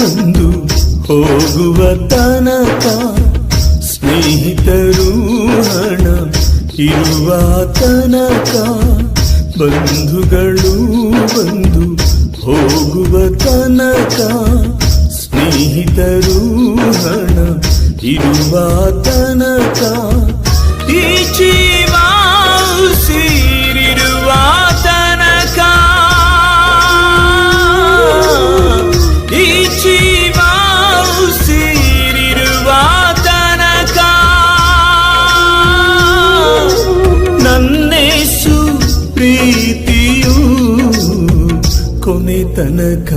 ಬಂದು ಹೋಗುವ ತನಕ, ಸ್ನೇಹಿತರು ಹಣ ಇರುವ ತನಕ, ಬಂಧುಗಳು ಬಂದು ಹೋಗುವ ತನಕ, ಸ್ನೇಹಿತರು ಹಣ ಇರುವ ತನಕ, ಈ ಜೀವ ಸೇರಿರುವ ತನಕ, ಈ ಜೀವ ಸೇರಿರುವ ತನಕ, ನನ್ನೇಸು ಪ್ರೀತಿಯು ಕೊನೆ ತನಕ.